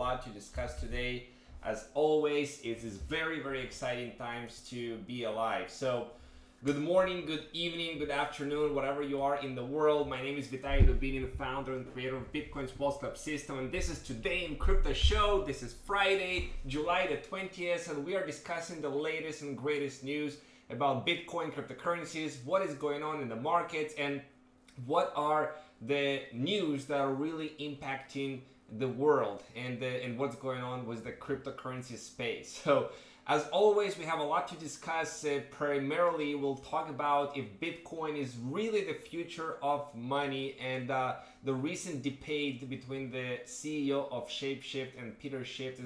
lot to discuss today. As always, it is very exciting times to be alive. So, good morning, good evening, good afternoon, whatever you are in the world. My name is Vitaly Dubinin, the founder and creator of Bitcoin's Pulse Club system, and this is Today in Crypto Show. This is Friday, July the 20th, and we are discussing the latest and greatest news about Bitcoin, cryptocurrencies, what is going on in the markets, and what are the news that are really impacting the world and what's going on with the cryptocurrency space. So as always, we have a lot to discuss. Primarily, we'll talk about if Bitcoin is really the future of money, and the recent debate between the CEO of Shapeshift and Peter Schiff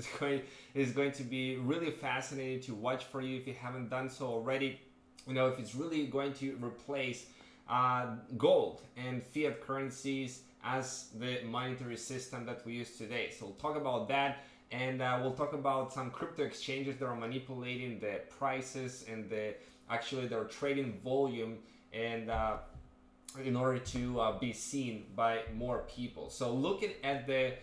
is going to be really fascinating to watch for you if you haven't done so already. You know, if it's really going to replace gold and fiat currencies as the monetary system that we use today. So we'll talk about that, and we'll talk about some crypto exchanges that are manipulating the prices and actually their trading volume, and in order to be seen by more people. So looking at the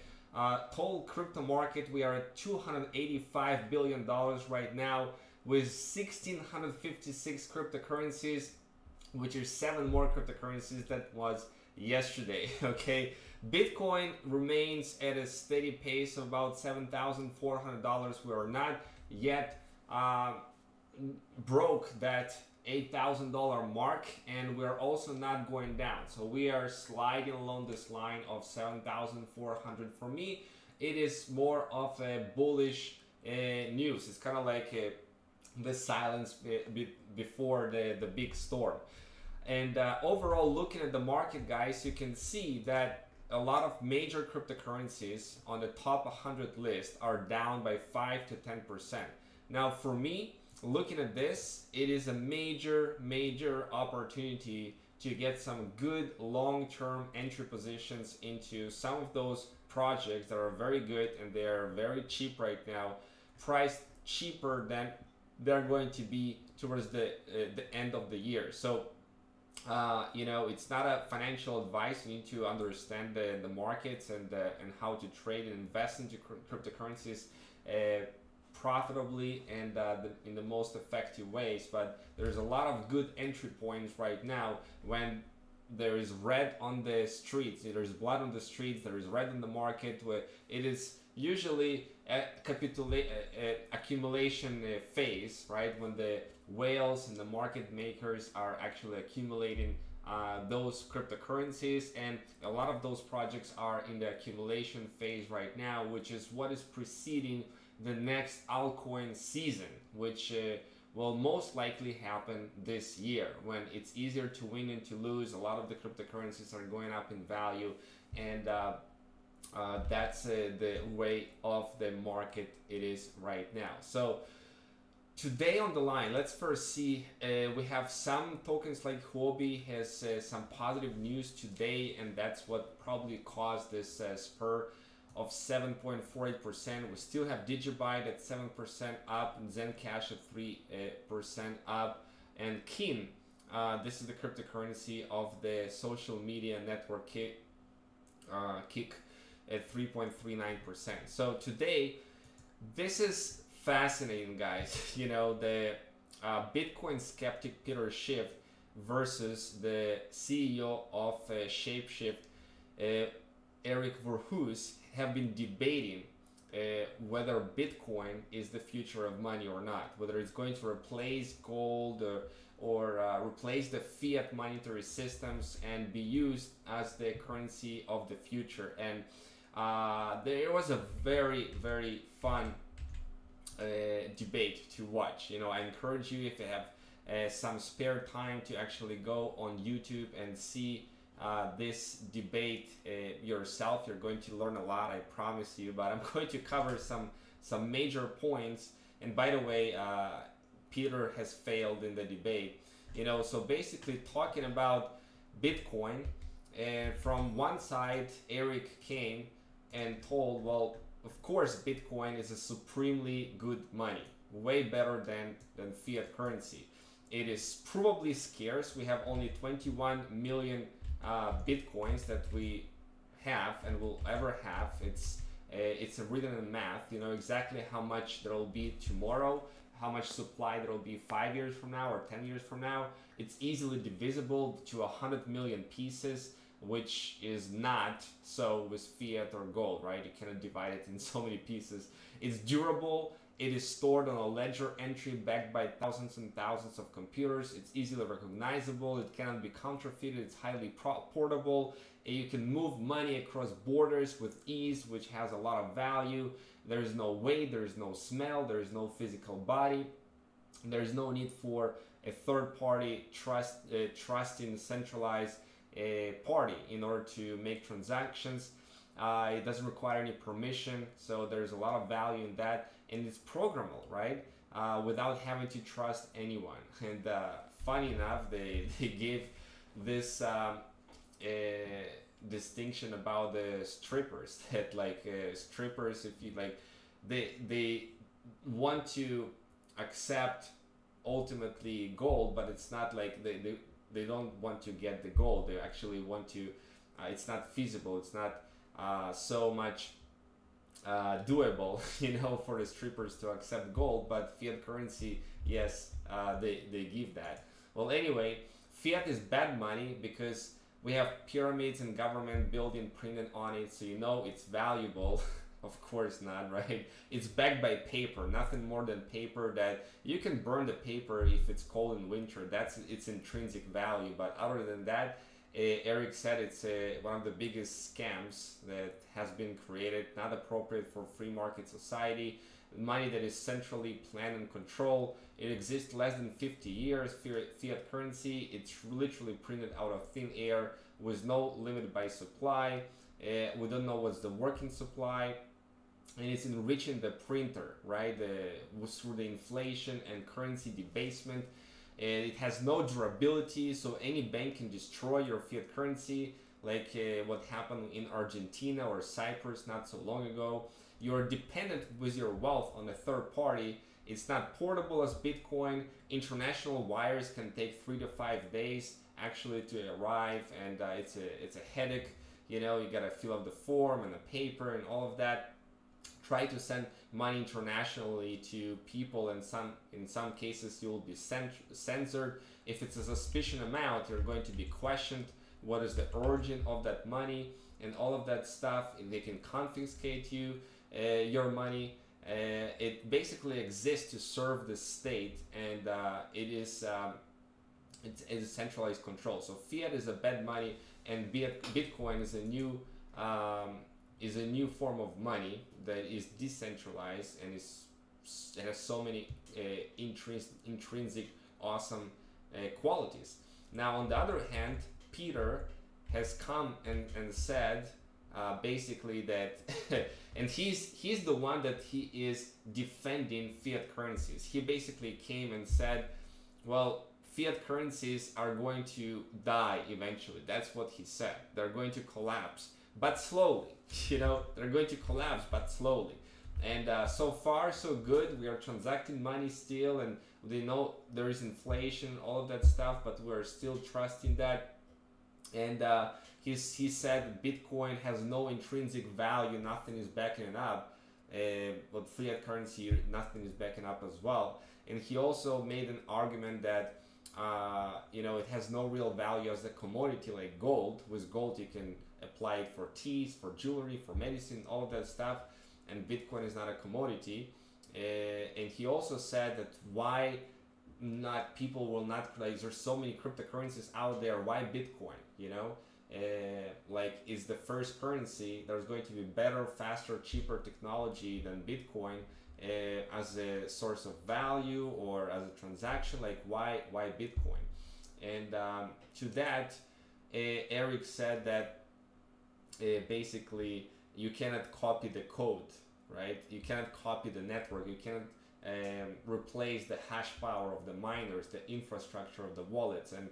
total crypto market, we are at $285 billion right now, with 1,656 cryptocurrencies, which is 7 more cryptocurrencies that was yesterday. Okay, Bitcoin remains at a steady pace of about $7,400. We are not yet broke that $8,000 mark, and we're also not going down. So we are sliding along this line of 7,400. For me, it is more of a bullish news. It's kind of like the silence before the big storm. And overall, looking at the market, guys, you can see that a lot of major cryptocurrencies on the top 100 list are down by 5 to 10%. Now, for me, looking at this, it is a major opportunity to get some good long-term entry positions into some of those projects that are very good, and they are very cheap right now, priced cheaper than they're going to be towards the end of the year. So you know, it's not a financial advice. You need to understand the markets and how to trade and invest into cryptocurrencies profitably and in the most effective ways. But there's a lot of good entry points right now when there is red on the streets. There's blood on the streets. There is red in the market. Where it is usually a accumulation phase, right? When the whales and the market makers are actually accumulating those cryptocurrencies, and a lot of those projects are in the accumulation phase right now, which is what is preceding the next altcoin season, which will most likely happen this year, when it's easier to win and to lose. A lot of the cryptocurrencies are going up in value, and that's the way of the market it is right now. So today on the line, let's first see, we have some tokens like Huobi has some positive news today, and that's what probably caused this spur of 7.48%. We still have Digibyte at 7% up, and Zencash at 3% up, and Kin, this is the cryptocurrency of the social media network Kik, at 3.39%. So today, this is fascinating, guys. You know, the Bitcoin skeptic Peter Schiff versus the CEO of Shapeshift, Eric Verhulst, have been debating whether Bitcoin is the future of money or not, whether it's going to replace gold or replace the fiat monetary systems and be used as the currency of the future. And there was a very fun debate to watch. You know, I encourage you, if you have some spare time, to actually go on YouTube and see this debate yourself. You're going to learn a lot, I promise you. But I'm going to cover some major points. And by the way, Peter has failed in the debate. You know, so basically talking about Bitcoin, and from one side, Eric came and told, well, of course, Bitcoin is a supremely good money, way better than fiat currency. It is provably scarce. We have only 21 million Bitcoins that we have and will ever have. It's It's written in math. You know exactly how much there will be tomorrow, how much supply there will be 5 years from now or 10 years from now. It's easily divisible to 100 million pieces, which is not so with fiat or gold, right? You cannot divide it in so many pieces. It's durable. It is stored on a ledger entry backed by thousands and thousands of computers. It's easily recognizable. It cannot be counterfeited. It's highly portable. You can move money across borders with ease, which has a lot of value. There is no weight, there is no smell, there is no physical body. There is no need for a third-party trusting centralized party in order to make transactions. It doesn't require any permission, so there's a lot of value in that. And it's programmable, right? Without having to trust anyone. And funny enough, they give this distinction about the strippers, that like strippers, if you like, they want to accept ultimately gold, but it's not like they don't want to get the gold. They actually want to, it's not feasible, it's not so much doable, you know, for the strippers to accept gold. But fiat currency, yes, they give that. Well, anyway, fiat is bad money because we have pyramids and government building printed on it, so you know it's valuable. Of course not, right? It's backed by paper, nothing more than paper, that you can burn the paper if it's cold in winter. That's its intrinsic value. But other than that, Eric said it's one of the biggest scams that has been created, not appropriate for free market society. Money that is centrally planned and controlled. It exists less than 50 years. Fiat currency, it's literally printed out of thin air with no limit by supply. We don't know what's the working supply, and it's enriching the printer, right? Through the inflation and currency debasement. It has no durability, so any bank can destroy your fiat currency, like what happened in Argentina or Cyprus not so long ago. You're dependent with your wealth on a third party. It's not portable as Bitcoin. International wires can take 3 to 5 days actually to arrive, and it's a headache. You know, you gotta fill out the form and the paper and all of that. Try to send money internationally to people, and in some cases you will be censored. If it's a suspicion amount, you're going to be questioned. What is the origin of that money and all of that stuff? They can confiscate your money. It basically exists to serve the state, and it's a centralized control. So fiat is a bad money, and Bitcoin is a new form of money that is decentralized and it has so many intrinsic awesome qualities. Now, on the other hand, Peter has come and said basically that and he's the one that he is defending fiat currencies. He basically came and said, well, fiat currencies are going to die eventually. That's what he said. They're going to collapse, but slowly. You know, they're going to collapse, but slowly. And so far, so good. We are transacting money still, and they know there is inflation, all of that stuff, but we're still trusting that. And he said Bitcoin has no intrinsic value, nothing is backing it up. But fiat currency, nothing is backing up as well. And he also made an argument that you know, it has no real value as a commodity like gold. With gold, you can apply it for teas, for jewelry, for medicine, all of that stuff. And Bitcoin is not a commodity. And he also said that why not people will not, like, there's so many cryptocurrencies out there, why Bitcoin, you know? Like, is the first currency, there's going to be better, faster, cheaper technology than Bitcoin as a source of value or as a transaction. Like, why Bitcoin? And to that, Eric said that basically you cannot copy the code, right? You cannot copy the network. You cannot replace the hash power of the miners, the infrastructure of the wallets, and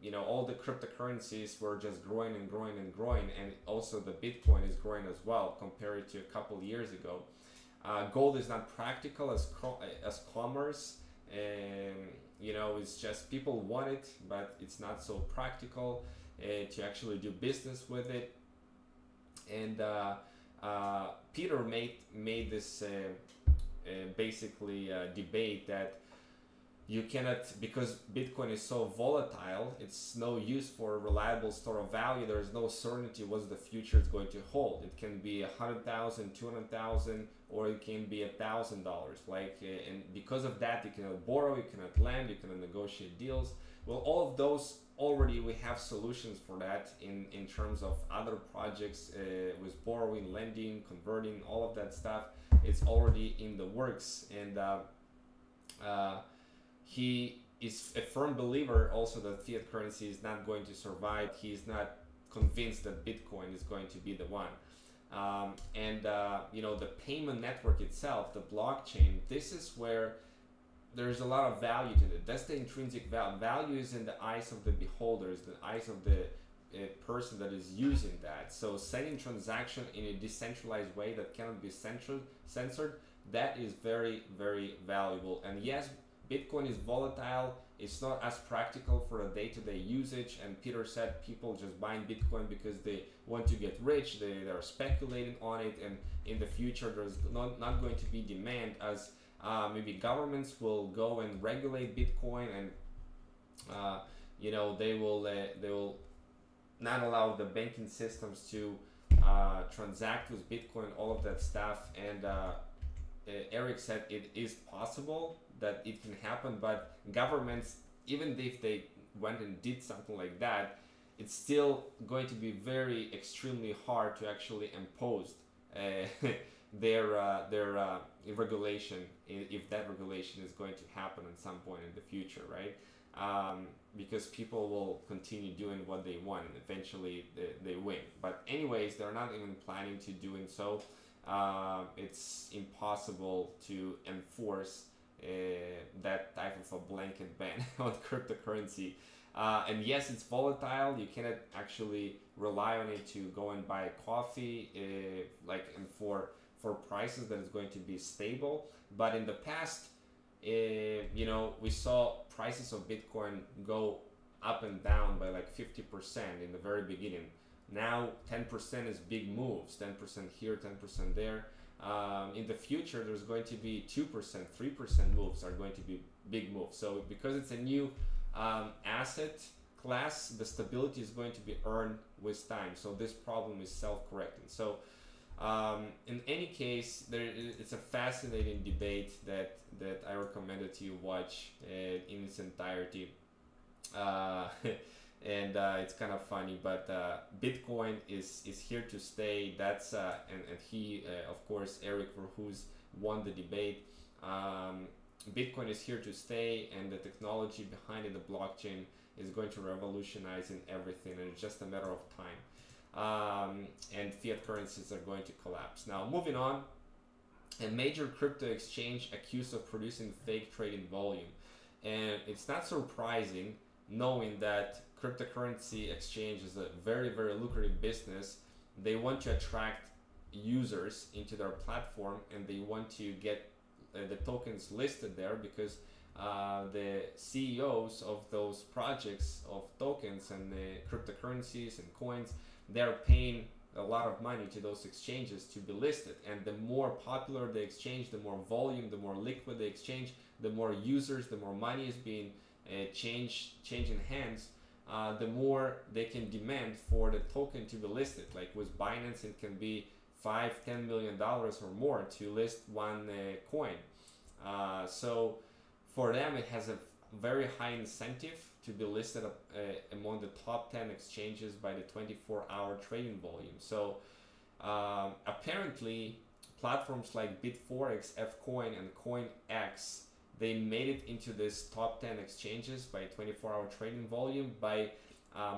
you know, all the cryptocurrencies were just growing and growing and growing, and also the Bitcoin is growing as well compared to a couple years ago. Gold is not practical as commerce. You know, it's just people want it, but it's not so practical to actually do business with it. And Peter made this basically debate that you cannot, because Bitcoin is so volatile, it's no use for a reliable store of value. There is no certainty what the future is going to hold. It can be 100,000, 200,000, or it can be $1,000. Like, and because of that, you cannot borrow, you cannot lend, you cannot negotiate deals. Well, all of those already we have solutions for that in terms of other projects with borrowing, lending, converting, all of that stuff. It's already in the works, and he is a firm believer also that fiat currency is not going to survive. He is not convinced that Bitcoin is going to be the one. You know, the payment network itself, the blockchain, this is where there's a lot of value to it. That's the intrinsic value. Value is in the eyes of the beholders, the eyes of the person that is using that. So sending transaction in a decentralized way that cannot be censored, that is very, very valuable. And yes, Bitcoin is volatile. It's not as practical for a day-to-day usage. And Peter said people just buying Bitcoin because they want to get rich. They are speculating on it. And in the future, there's not going to be demand, as maybe governments will go and regulate Bitcoin, and you know, they will not allow the banking systems to transact with Bitcoin, all of that stuff. And Eric said it is possible that it can happen, but governments, even if they went and did something like that, it's still going to be very extremely hard to actually impose their regulation, if that regulation is going to happen at some point in the future, right? Because people will continue doing what they want, and eventually they win. But anyways, they're not even planning to doing so. It's impossible to enforce that type of a blanket ban on cryptocurrency. And yes, it's volatile. You cannot actually rely on it to go and buy coffee, and for prices that is going to be stable. But in the past, you know, we saw prices of Bitcoin go up and down by like 50% in the very beginning. Now 10% is big moves, 10% here, 10% there. In the future, there's going to be 2%, 3% moves are going to be big moves. So because it's a new asset class, the stability is going to be earned with time. So this problem is self-correcting. So in any case, it's a fascinating debate that I recommended to you watch in its entirety. And it's kind of funny, but Bitcoin is here to stay. That's and he, of course, Eric Verhoes won the debate. Bitcoin is here to stay, and the technology behind it, the blockchain, is going to revolutionize in everything, and it's just a matter of time. And fiat currencies are going to collapse. Now, moving on, a major crypto exchange accused of producing fake trading volume. And it's not surprising, knowing that cryptocurrency exchange is a very, very lucrative business. They want to attract users into their platform, and they want to get the tokens listed there, because the CEOs of those projects of tokens and the cryptocurrencies and coins, they're paying a lot of money to those exchanges to be listed. And the more popular the exchange, the more volume, the more liquid the exchange, the more users, the more money is being changing hands, the more they can demand for the token to be listed. Like with Binance, it can be $5-10 million or more to list one coin. So for them, it has a very high incentive to be listed among the top 10 exchanges by the 24-hour trading volume. So apparently, platforms like Bitforex, Fcoin, and CoinX, they made it into this top 10 exchanges by 24-hour trading volume by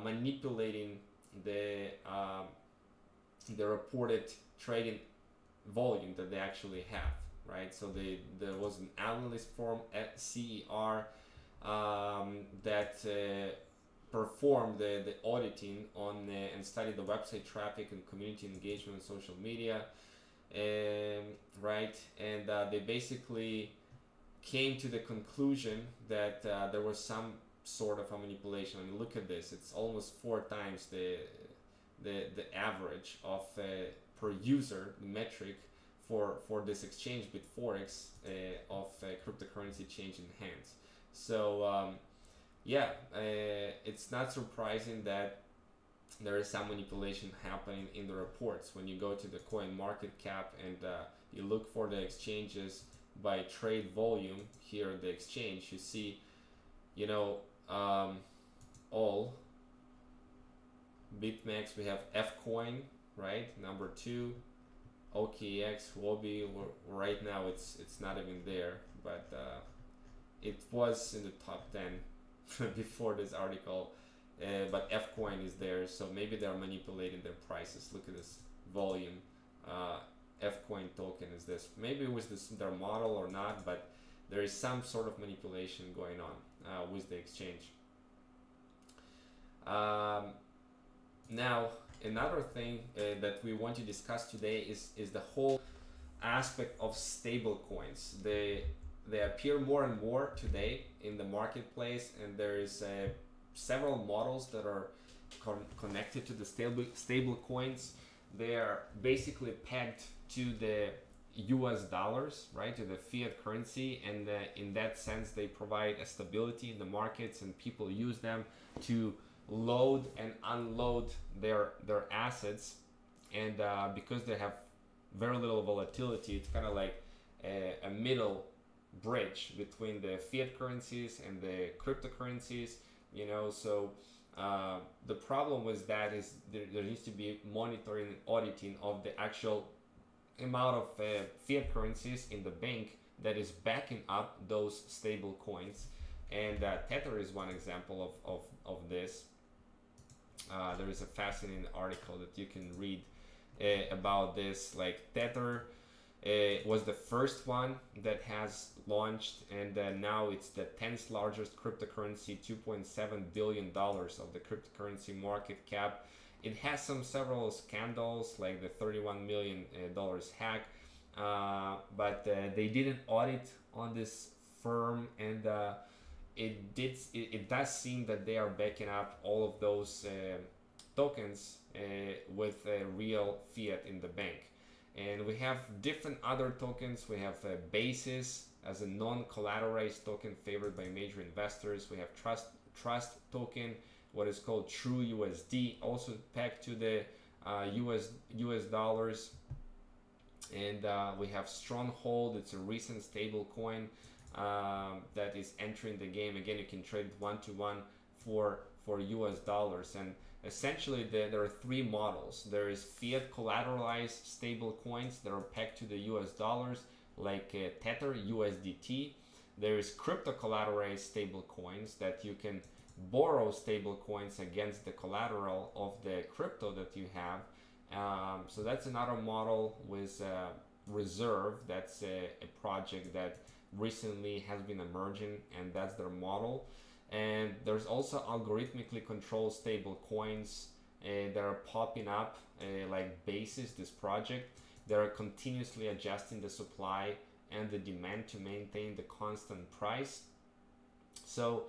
manipulating the reported trading volume that they actually have, right? So there was an analyst firm at CER that performed the auditing on and studied the website traffic and community engagement on social media, right? And they basically came to the conclusion that there was some sort of a manipulation. I mean, look at this. It's almost 4 times the average of per user metric for this exchange Bitforex of cryptocurrency change in hands. So yeah, it's not surprising that there is some manipulation happening in the reports. When you go to the coin market cap and you look for the exchanges by trade volume here at the exchange, you see, you know, all BitMEX, we have Fcoin, right, number 2, OKX, Wobi, right now it's not even there, but it was in the top 10 before this article. But Fcoin is there, so maybe they're manipulating their prices. Look at this volume. Fcoin token is this. Maybe it was their model or not, but there is some sort of manipulation going on with the exchange. Now, another thing that we want to discuss today is the whole aspect of stable coins. They appear more and more today in the marketplace, and there is several models that are connected to the stable coins. They are basically pegged to the US dollars, right, to the fiat currency, and in that sense they provide a stability in the markets, and people use them to load and unload their assets. And because they have very little volatility, it's kind of like a middle bridge between the fiat currencies and the cryptocurrencies, you know. So the problem with that is there needs to be monitoring and auditing of the actual amount of fiat currencies in the bank that is backing up those stable coins. And Tether is one example of this. There is a fascinating article that you can read about this. Like Tether was the first one that has launched, and now it's the 10th largest cryptocurrency, $2.7 billion of the cryptocurrency market cap. It has several scandals, like the $31 million hack, but they didn't audit on this firm, and it does seem that they are backing up all of those tokens with real fiat in the bank. And we have different other tokens. We have Basis as a non-collateralized token favored by major investors. We have Trust token, what is called True USD, also pegged to the US dollars. And we have Stronghold. It's a recent stable coin that is entering the game. Again, you can trade one-to-one for US dollars. And essentially there are three models. There is fiat collateralized stable coins that are pegged to the US dollars, like Tether USDT. There is crypto collateralized stable coins that you can borrow stable coins against the collateral of the crypto that you have. So that's another model with Reserve. That's a project that recently has been emerging, and that's their model. And there's also algorithmically controlled stable coins that are popping up, like Basis, this project. They're continuously adjusting the supply and the demand to maintain the constant price. So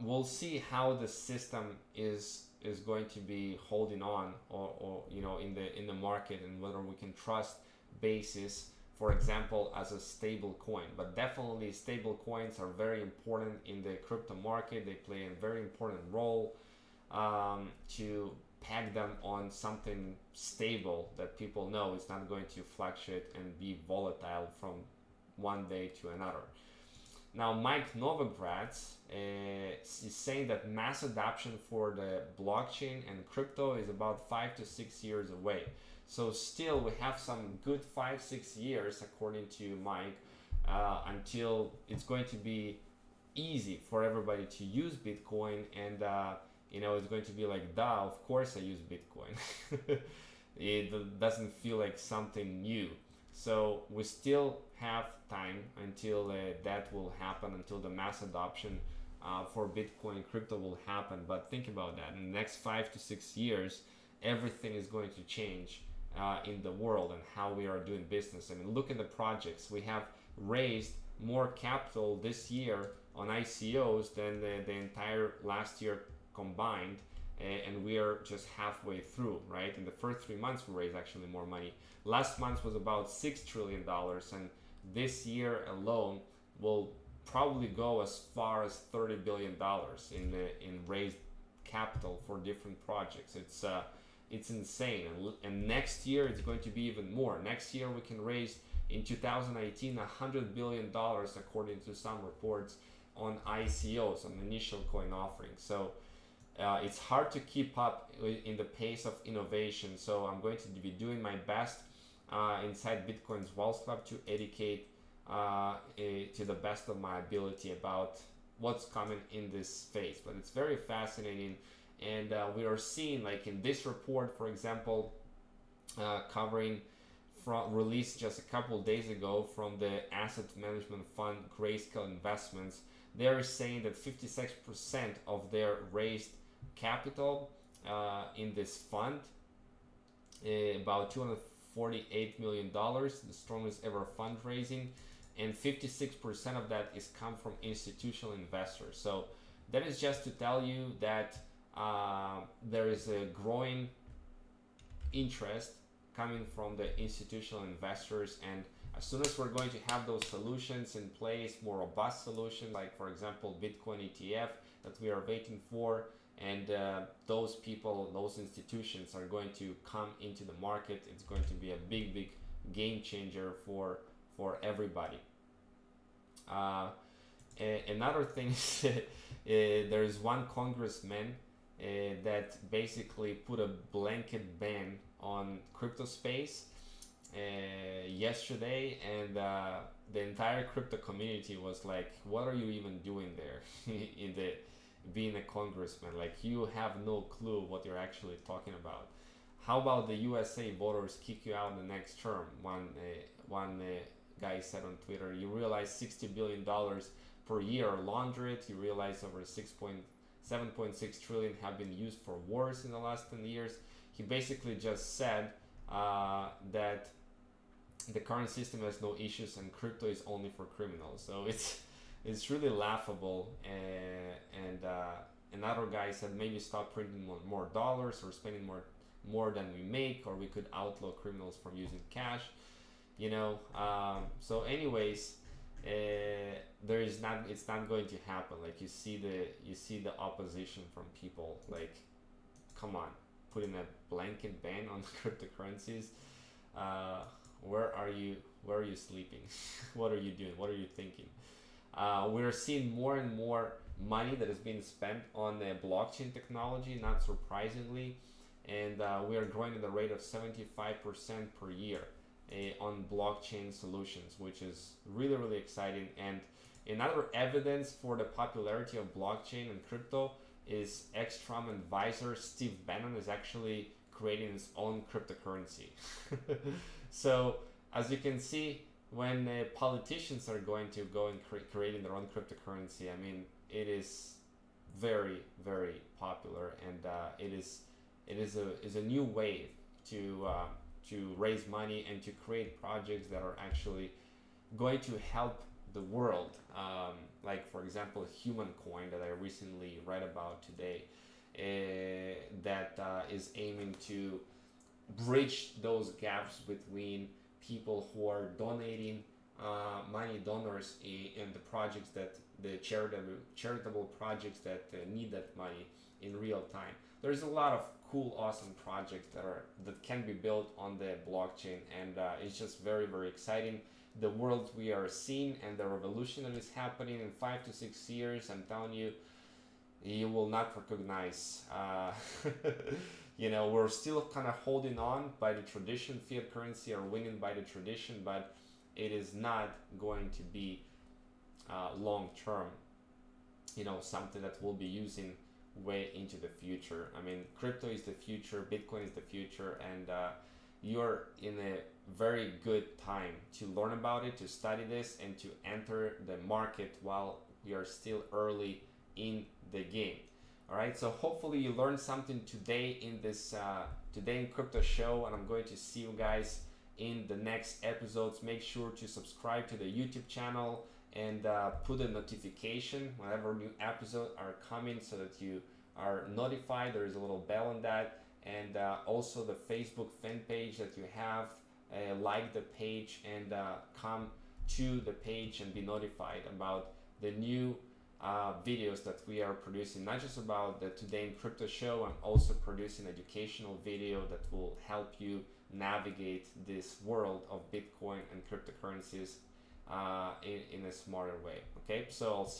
we'll see how the system is going to be holding on, or you know, in the market, and whether we can trust Basis, for example, as a stable coin. But definitely stable coins are very important in the crypto market. They play a very important role to peg them on something stable that people know it's not going to fluctuate and be volatile from one day to another. Now, Mike Novogratz is saying that mass adoption for the blockchain and crypto is about 5 to 6 years away. So still we have some good 5-6 years, according to Mike, until it's going to be easy for everybody to use Bitcoin. And you know, it's going to be like, duh, of course I use Bitcoin. It doesn't feel like something new. So we still have time until that will happen, until the mass adoption for Bitcoin crypto will happen. But think about that. In the next 5 to 6 years, everything is going to change in the world and how we are doing business. I mean, look at the projects. We have raised more capital this year on ICOs than the entire last year combined. and we are just halfway through, right? In the first 3 months, we raised actually more money. Last month was about $6 trillion, and this year alone will probably go as far as $30 billion in raised capital for different projects. It's insane, and next year it's going to be even more. Next year we can raise in 2018 $100 billion according to some reports on ICOs, on initial coin offerings. So it's hard to keep up in the pace of innovation. So I'm going to be doing my best inside Bitcoin's Wealth Club to educate to the best of my ability about what's coming in this space. But it's very fascinating, and we are seeing, like in this report, for example, covering from released just a couple days ago from the asset management fund Grayscale Investments. They're saying that 56% of their raised capital in this fund, about $248 million, the strongest ever fundraising, and 56% of that is come from institutional investors. So that is just to tell you that there is a growing interest coming from the institutional investors, and as soon as we're going to have those solutions in place, more robust solutions, like for example Bitcoin ETF that we are waiting for, and those people, those institutions are going to come into the market, it's going to be a big game changer for everybody. Another thing is there is one congressman that basically put a blanket ban on crypto space yesterday, and the entire crypto community was like, what are you even doing there in the being a congressman? Like, you have no clue what you're actually talking about. How about the USA voters kick you out in the next term? One guy said on Twitter, you realize $60 billion per year are laundered. You realize over 7.6 trillion have been used for wars in the last 10 years. He basically just said that the current system has no issues and crypto is only for criminals. So it's really laughable. And another guy said maybe stop printing more dollars or spending more than we make, or we could outlaw criminals from using cash. You know. So anyways, it's not going to happen. Like, you see the opposition from people. Like, come on, putting a blanket ban on cryptocurrencies. Where are you sleeping? What are you doing? What are you thinking? We're seeing more and more money that is being spent on the blockchain technology, not surprisingly, and we are growing at the rate of 75% per year on blockchain solutions, which is really exciting. And another evidence for the popularity of blockchain and crypto is ex-Trump advisor Steve Bannon is actually creating his own cryptocurrency. So as you can see, when politicians are going to go and creating their own cryptocurrency, I mean, it is very popular, and it is a new wave to raise money and to create projects that are actually going to help the world. Like, for example, Human Coin that I recently read about today, that is aiming to bridge those gaps between people who are donating money, donors, in the projects that the charitable projects that need that money in real time. There's a lot of cool, awesome projects that can be built on the blockchain, and it's just very exciting. The world we are seeing and the revolution that is happening in 5 to 6 years, I'm telling you, you will not recognize. You know, we're still kind of holding on by the tradition. Fiat currency are winning by the tradition, but it is not going to be long term, you know, something that we'll be using way into the future. I mean, crypto is the future, Bitcoin is the future, and you're in a very good time to learn about it, to study this, and to enter the market while we are still early in the game. All right, so hopefully you learned something today in this Today in Crypto show, and I'm going to see you guys in the next episodes. Make sure to subscribe to the YouTube channel and put a notification whenever new episodes are coming, so that you are notified. There is a little bell on that, and also the Facebook fan page that you have. Like the page and come to the page and be notified about the new videos that we are producing, not just about the Today in Crypto show. I'm also producing educational video that will help you navigate this world of Bitcoin and cryptocurrencies in a smarter way. Okay, so I'll see